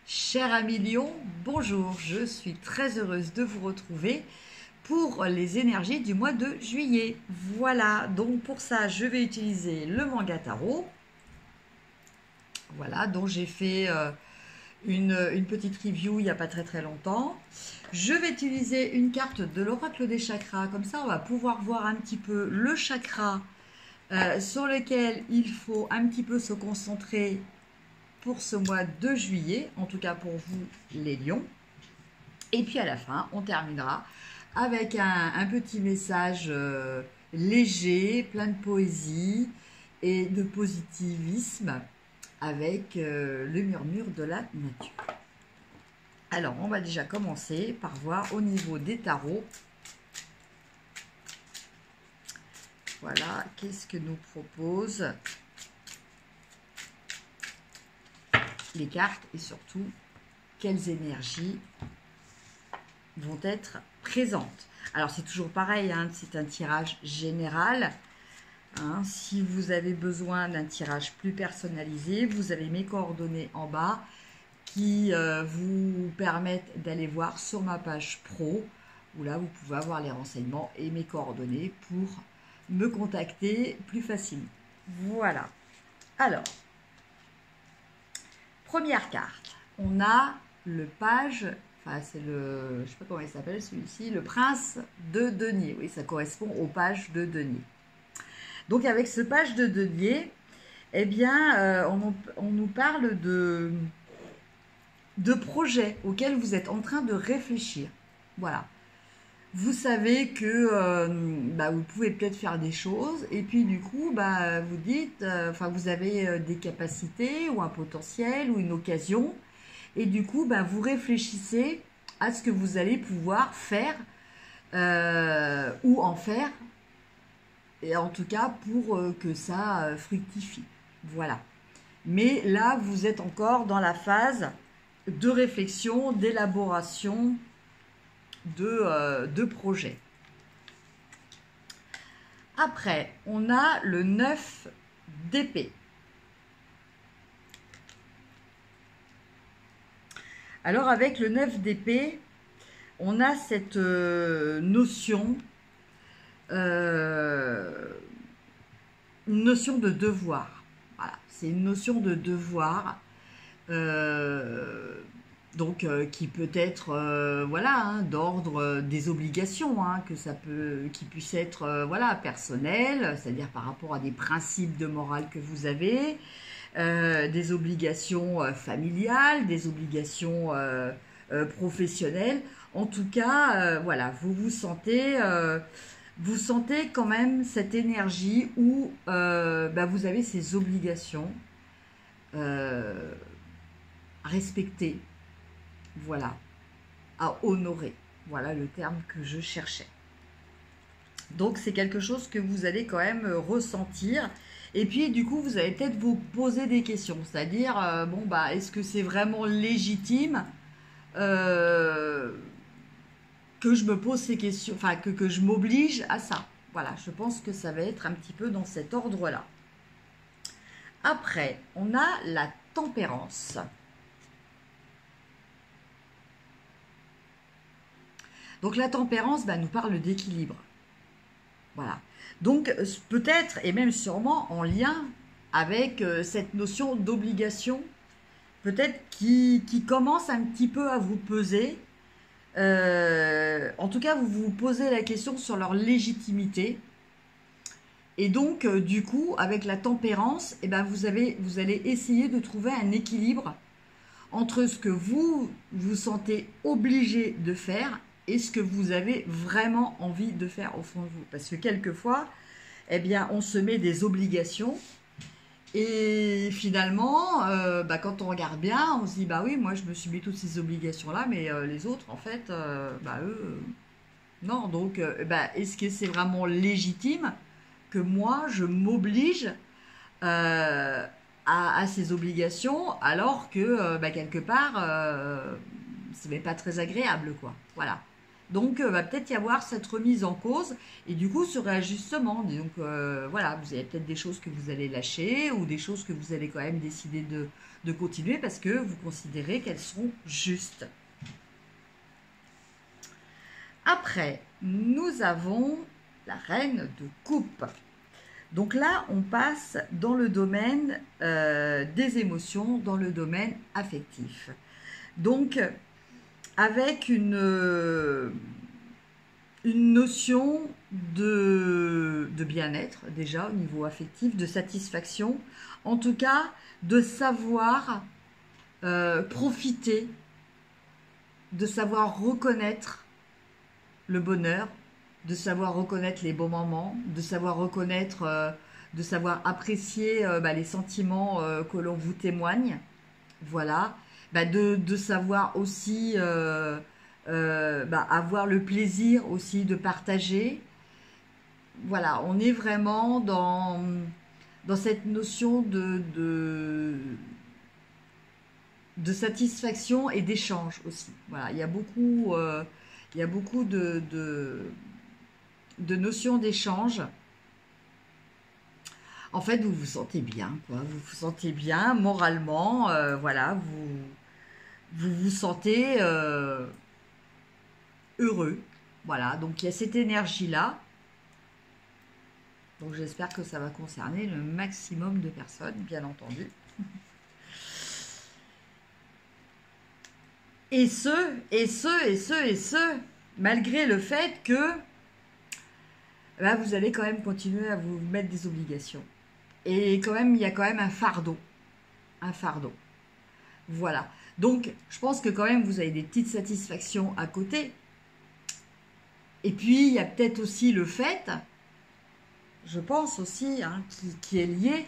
Cher ami Lion, bonjour, je suis très heureuse de vous retrouver pour les énergies du mois de juillet. Voilà, donc pour ça, je vais utiliser le manga tarot. Voilà, dont j'ai fait une petite review il n'y a pas très longtemps. Je vais utiliser une carte de l'oracle des chakras, comme ça on va pouvoir voir un petit peu le chakra sur lequel il faut un petit peu se concentrer pour ce mois de juillet, en tout cas pour vous les lions. Et puis à la fin, on terminera avec un petit message léger, plein de poésie et de positivisme avec le murmure de la nature. Alors, on va déjà commencer par voir au niveau des tarots. Voilà, qu'est-ce que nous proposent les cartes et surtout quelles énergies vont être présentes. Alors c'est toujours pareil, hein, c'est un tirage général. Hein, si vous avez besoin d'un tirage plus personnalisé, vous avez mes coordonnées en bas qui vous permettent d'aller voir sur ma page pro, où là vous pouvez avoir les renseignements et mes coordonnées pour me contacter plus facilement. Voilà. Alors, première carte, on a le page, enfin c'est le, je sais pas comment il s'appelle celui-ci, le prince de denier. Oui, ça correspond aux pages de denier. Donc avec ce page de denier, eh bien, on nous parle de projets auxquels vous êtes en train de réfléchir. Voilà. Vous savez que vous pouvez peut-être faire des choses et puis du coup, vous dites, vous avez des capacités ou un potentiel ou une occasion et du coup, vous réfléchissez à ce que vous allez pouvoir faire ou en faire et en tout cas pour que ça fructifie. Voilà. Mais là, vous êtes encore dans la phase de réflexion, d'élaboration de projet. Après, on a le 9 d'épée. Alors, avec le 9 d'épée, on a cette notion, une notion de devoir. Voilà, c'est une notion de devoir. Donc qui peut être d'ordre des obligations, hein, que ça peut, qui puisse être personnel, c'est-à-dire par rapport à des principes de morale que vous avez, des obligations familiales, des obligations professionnelles. En tout cas, vous sentez quand même cette énergie où vous avez ces obligations à respecter. Voilà, à honorer. Voilà le terme que je cherchais. Donc, c'est quelque chose que vous allez quand même ressentir. Et puis, du coup, vous allez peut-être vous poser des questions. C'est-à-dire, est-ce que c'est vraiment légitime que je me pose ces questions, enfin, que je m'oblige à ça. Voilà, je pense que ça va être un petit peu dans cet ordre-là. Après, on a la tempérance. Donc la tempérance nous parle d'équilibre. Voilà. Donc peut-être et même sûrement en lien avec cette notion d'obligation, peut-être qui commence un petit peu à vous peser. En tout cas, vous vous posez la question sur leur légitimité. Et donc, du coup, avec la tempérance, vous allez essayer de trouver un équilibre entre ce que vous vous sentez obligé de faire et ce que vous avez vraiment envie de faire au fond de vous. Parce que quelquefois, on se met des obligations et finalement, quand on regarde bien, on se dit, oui, moi je me suis mis toutes ces obligations-là, mais les autres, en fait, eux, non. Donc, est-ce que c'est vraiment légitime que moi, je m'oblige à ces obligations alors que, quelque part, ce n'est pas très agréable, quoi. Voilà. Donc, va peut-être y avoir cette remise en cause et du coup, ce réajustement. Donc, voilà, vous avez peut-être des choses que vous allez lâcher ou des choses que vous allez quand même décider de continuer parce que vous considérez qu'elles sont justes. Après, nous avons la reine de coupe. Donc là, on passe dans le domaine des émotions, dans le domaine affectif. Donc, avec une notion de bien-être, déjà au niveau affectif, de satisfaction, en tout cas, de savoir profiter, de savoir reconnaître le bonheur, de savoir reconnaître les bons moments, de savoir reconnaître, de savoir apprécier les sentiments que l'on vous témoigne. Voilà. De savoir aussi avoir le plaisir aussi de partager. Voilà, on est vraiment dans cette notion de satisfaction et d'échange aussi. Voilà, il y a beaucoup de notions d'échange. En fait, vous vous sentez bien, quoi. Vous vous sentez bien moralement, voilà, vous vous sentez heureux. Voilà, donc il y a cette énergie-là. Donc j'espère que ça va concerner le maximum de personnes, bien entendu. Et ce, malgré le fait que vous allez quand même continuer à vous mettre des obligations. Et quand même, il y a quand même un fardeau. Un fardeau. Voilà. Donc, je pense que quand même, vous avez des petites satisfactions à côté. Et puis, il y a peut-être aussi le fait, je pense aussi, qui est lié.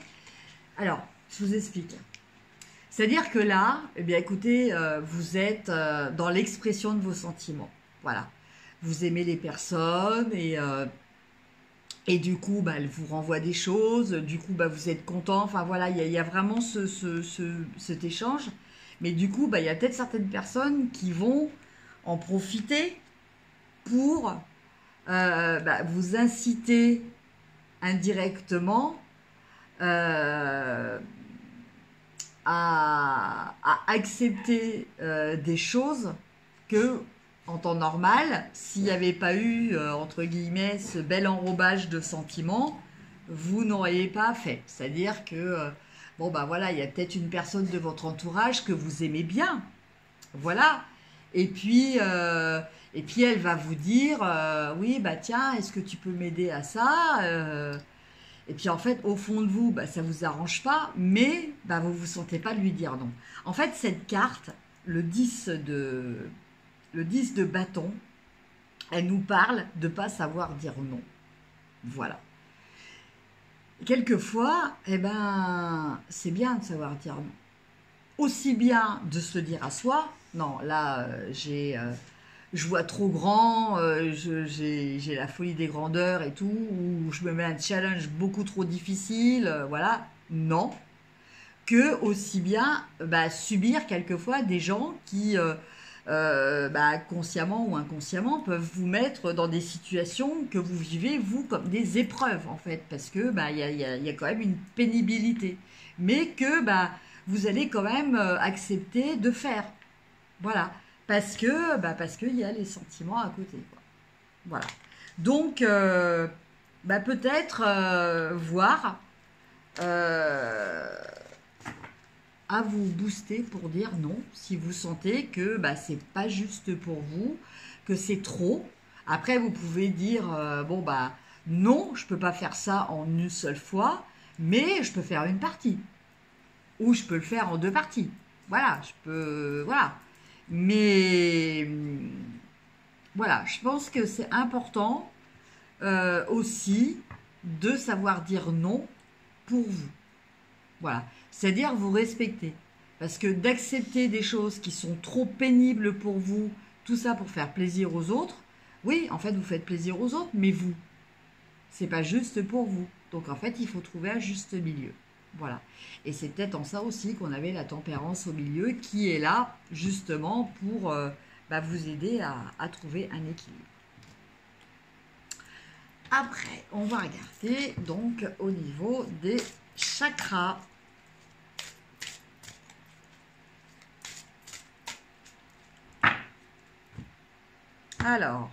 Alors, je vous explique. C'est-à-dire que là, eh bien, écoutez, vous êtes dans l'expression de vos sentiments. Voilà. Vous aimez les personnes et du coup, elle vous renvoie des choses. Du coup, vous êtes content. Enfin, voilà, il y a vraiment cet échange. Mais du coup, il y a peut-être certaines personnes qui vont en profiter pour vous inciter indirectement à accepter des choses que, en temps normal, s'il n'y avait pas eu, entre guillemets, ce bel enrobage de sentiments, vous n'auriez pas fait. C'est-à-dire que, voilà, il y a peut-être une personne de votre entourage que vous aimez bien. Voilà. Et puis elle va vous dire, oui, tiens, est-ce que tu peux m'aider à ça Et puis en fait, au fond de vous, ça ne vous arrange pas, mais vous ne vous sentez pas de lui dire non. En fait, cette carte, le 10 de bâton, elle nous parle de ne pas savoir dire non. Voilà. Quelquefois, c'est bien de savoir dire non. Aussi bien de se dire à soi, non, là, je vois trop grand, j'ai la folie des grandeurs et tout, ou je me mets un challenge beaucoup trop difficile, voilà, non. Que aussi bien subir quelquefois des gens qui, consciemment ou inconsciemment, peuvent vous mettre dans des situations que vous vivez, vous, comme des épreuves, en fait, parce que y a quand même une pénibilité. Mais que vous allez quand même accepter de faire. Voilà. Parce qu'il y a les sentiments à côté, quoi. Voilà. Donc, peut-être voir à vous booster pour dire non, si vous sentez que c'est pas juste pour vous, que c'est trop. Après, vous pouvez dire non, je peux pas faire ça en une seule fois, mais je peux faire une partie. Ou je peux le faire en deux parties. Voilà, voilà. Mais voilà, je pense que c'est important aussi de savoir dire non pour vous. Voilà, c'est-à-dire vous respecter. Parce que d'accepter des choses qui sont trop pénibles pour vous, tout ça pour faire plaisir aux autres, oui, en fait, vous faites plaisir aux autres, mais vous, c'est pas juste pour vous. Donc en fait, il faut trouver un juste milieu. Voilà. Et c'est peut-être en ça aussi qu'on avait la tempérance au milieu qui est là justement pour vous aider à trouver un équilibre. Après, on va regarder donc au niveau des chakras. Alors,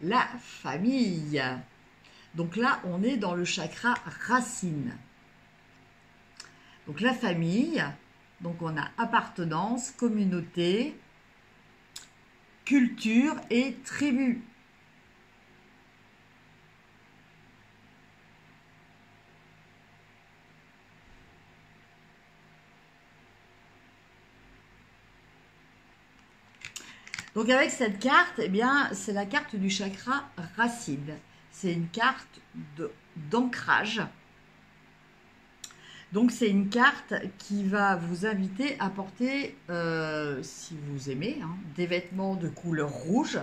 la famille. Donc là, on est dans le chakra racine. Donc la famille, donc on a appartenance, communauté, culture et tribu. Donc avec cette carte, eh bien, c'est la carte du chakra racine. C'est une carte d'ancrage. Donc c'est une carte qui va vous inviter à porter, si vous aimez, hein, des vêtements de couleur rouge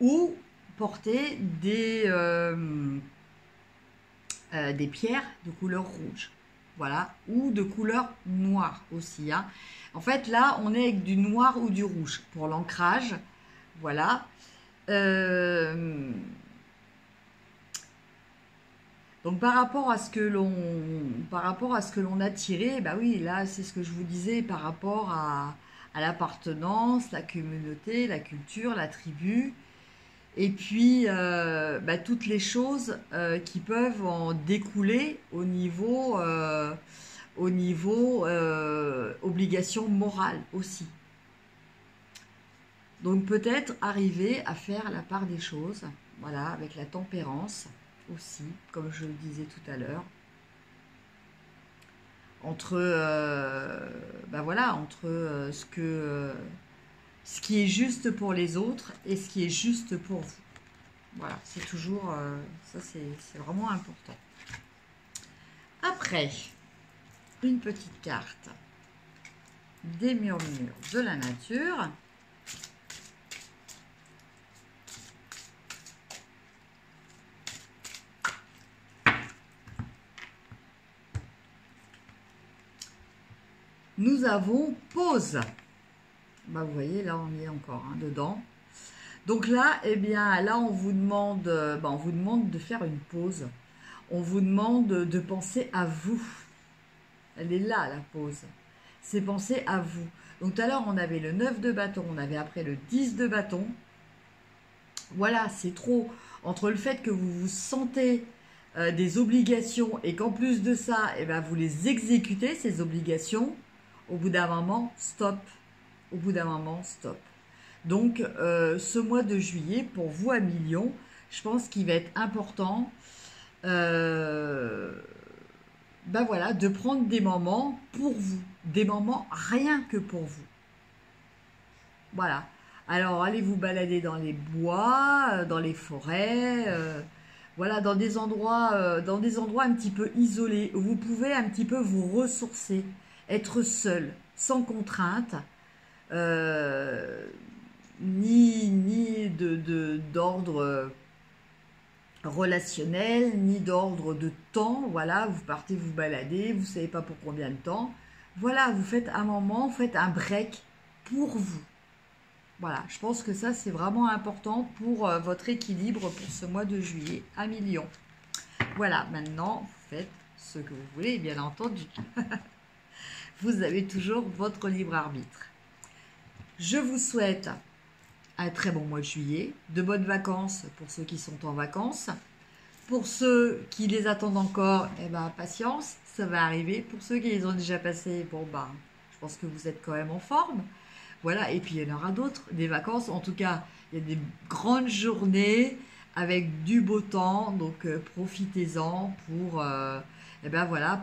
ou porter des pierres de couleur rouge. Voilà, ou de couleur noire aussi. Hein. En fait, là, on est avec du noir ou du rouge pour l'ancrage. Voilà. Donc par rapport à ce que l'on a tiré, bah oui, là c'est ce que je vous disais par rapport à l'appartenance, la communauté, la culture, la tribu, et puis toutes les choses qui peuvent en découler au niveau obligation morale aussi. Donc peut-être arriver à faire la part des choses, voilà, avec la tempérance aussi, comme je le disais tout à l'heure, entre ce qui est juste pour les autres et ce qui est juste pour vous. Voilà, c'est toujours ça, c'est vraiment important. Après, une petite carte des murmures de la nature. Nous avons pause. Vous voyez, là, on y est encore dedans. Donc là, eh bien, là, on vous demande de faire une pause. On vous demande de penser à vous. Elle est là, la pause. C'est penser à vous. Donc tout à l'heure, on avait le 9 de bâton. On avait après le 10 de bâton. Voilà, c'est trop. Entre le fait que vous vous sentez des obligations et qu'en plus de ça, eh ben, vous les exécutez, ces obligations, au bout d'un moment, stop. Au bout d'un moment, stop. Donc, ce mois de juillet, pour vous à Million, je pense qu'il va être important de prendre des moments pour vous. Des moments rien que pour vous. Voilà. Alors, allez vous balader dans les bois, dans les forêts, voilà, dans des endroits un petit peu isolés, où vous pouvez un petit peu vous ressourcer, être seul, sans contrainte, ni d'ordre relationnel, ni d'ordre de temps. Voilà, vous partez vous balader, vous ne savez pas pour combien de temps. Voilà, vous faites un moment, vous faites un break pour vous. Voilà, je pense que ça, c'est vraiment important pour votre équilibre pour ce mois de juillet à Million. Voilà, maintenant, vous faites ce que vous voulez, bien entendu. Vous avez toujours votre libre arbitre. Je vous souhaite un très bon mois de juillet, de bonnes vacances pour ceux qui sont en vacances. Pour ceux qui les attendent encore, eh ben, patience, ça va arriver. Pour ceux qui les ont déjà passés, je pense que vous êtes quand même en forme. Voilà, et puis il y en aura d'autres, des vacances. En tout cas, il y a des grandes journées avec du beau temps, donc profitez-en pour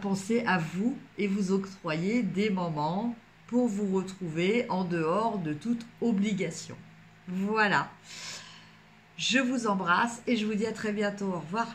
penser à vous et vous octroyer des moments pour vous retrouver en dehors de toute obligation. Voilà, je vous embrasse et je vous dis à très bientôt. Au revoir.